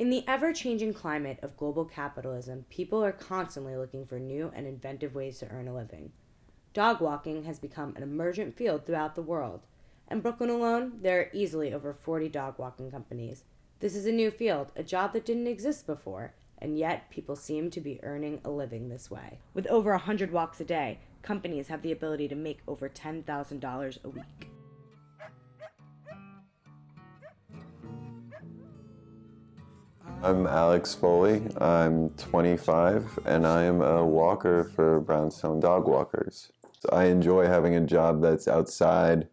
In the ever-changing climate of global capitalism, people are constantly looking for new and inventive ways to earn a living. Dog walking has become an emergent field throughout the world. In Brooklyn alone, there are easily over 40 dog walking companies. This is a new field, a job that didn't exist before, and yet people seem to be earning a living this way. With over 100 walks a day, companies have the ability to make over $10,000 a week. I'm Alex Foley, I'm 25, and I am a walker for Brownstone Dog Walkers. I enjoy having a job that's outside,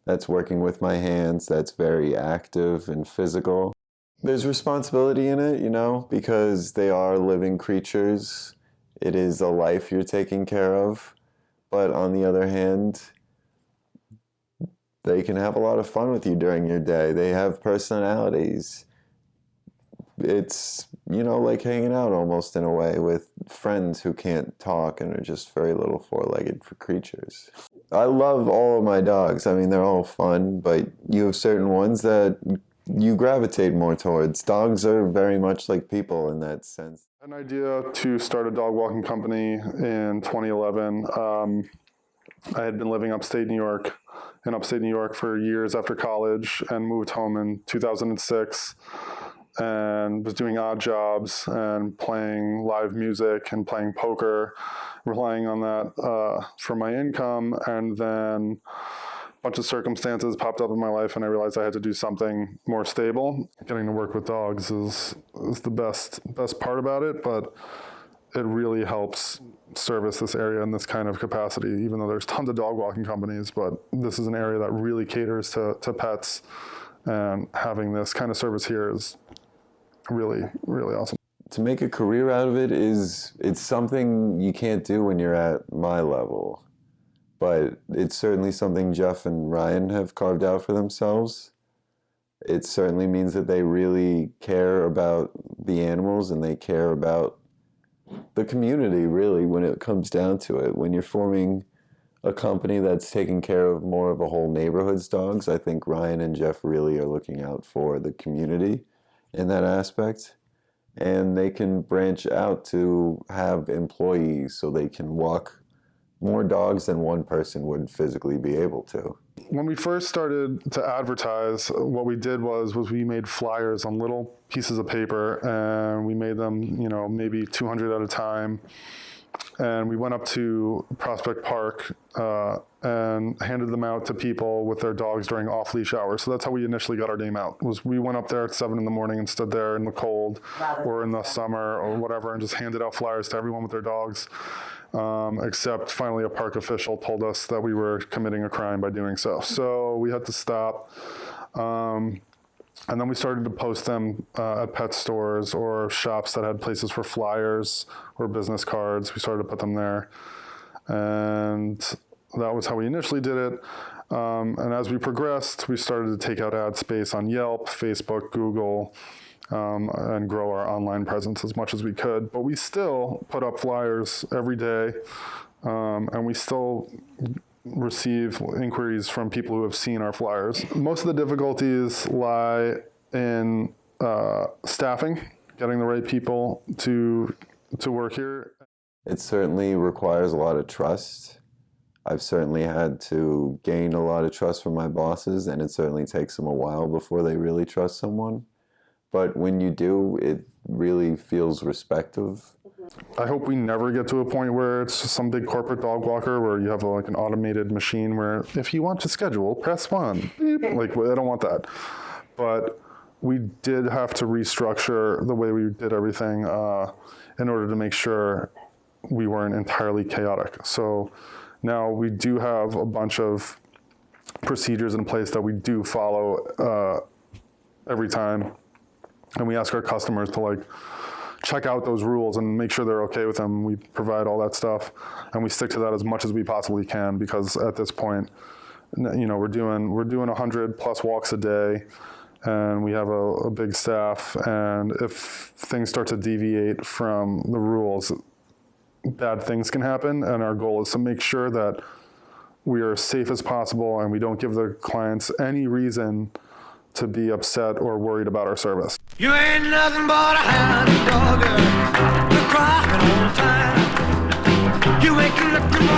that's working with my hands, that's very active and physical. There's responsibility in it, because they are living creatures. It is a life you're taking care of, but on the other hand, they can have a lot of fun with you during your day. They have personalities. It's, like hanging out almost in a way with friends who can't talk and are just very little four-legged creatures. I love all of my dogs. I mean, they're all fun, but you have certain ones that you gravitate more towards. Dogs are very much like people in that sense. An idea to start a dog walking company in 2011. I had been living in upstate New York for years after college and moved home in 2006. And was doing odd jobs and playing live music and playing poker, relying on that for my income. And then a bunch of circumstances popped up in my life and I realized I had to do something more stable. Getting to work with dogs is the best part about it, but it really helps service this area in this kind of capacity, even though there's tons of dog walking companies, but this is an area that really caters to pets, and having this kind of service here is really, really awesome. To make a career out of it's something you can't do when you're at my level, but it's certainly something Jeff and Ryan have carved out for themselves. It certainly means that they really care about the animals and they care about the community, really, when it comes down to it. When you're forming a company that's taking care of more of a whole neighborhood's dogs, I think Ryan and Jeff really are looking out for the community in that aspect, and they can branch out to have employees so they can walk more dogs than one person would physically be able to. When we first started to advertise, what we did was we made flyers on little pieces of paper, and we made them, maybe 200 at a time. And we went up to Prospect Park and handed them out to people with their dogs during off-leash hours. So that's how we initially got our name out. Was we went up there at 7 a.m. and stood there in the cold or in the summer or whatever and just handed out flyers to everyone with their dogs. Except finally a park official told us that we were committing a crime by doing so. So we had to stop. And then we started to post them at pet stores or shops that had places for flyers or business cards. We started to put them there. And that was how we initially did it. And as we progressed, we started to take out ad space on Yelp, Facebook, Google, and grow our online presence as much as we could. But we still put up flyers every day, and we still receive inquiries from people who have seen our flyers. Most of the difficulties lie in staffing, getting the right people to work here. It certainly requires a lot of trust. I've certainly had to gain a lot of trust from my bosses, and it certainly takes them a while before they really trust someone. But when you do, it really feels respectful. I hope we never get to a point where it's just some big corporate dog walker where you have an automated machine where if you want to schedule, press 1. I don't want that. But we did have to restructure the way we did everything in order to make sure we weren't entirely chaotic. So now we do have a bunch of procedures in place that we do follow every time. And we ask our customers to check out those rules and make sure they're okay with them. We provide all that stuff, and we stick to that as much as we possibly can, because at this point, we're doing 100 plus walks a day, and we have a big staff. And if things start to deviate from the rules, bad things can happen. And our goal is to make sure that we are as safe as possible, and we don't give the clients any reason to be upset or worried about our service. You ain't nothing but a hound dog, you're crying all the time. You ain't nothing but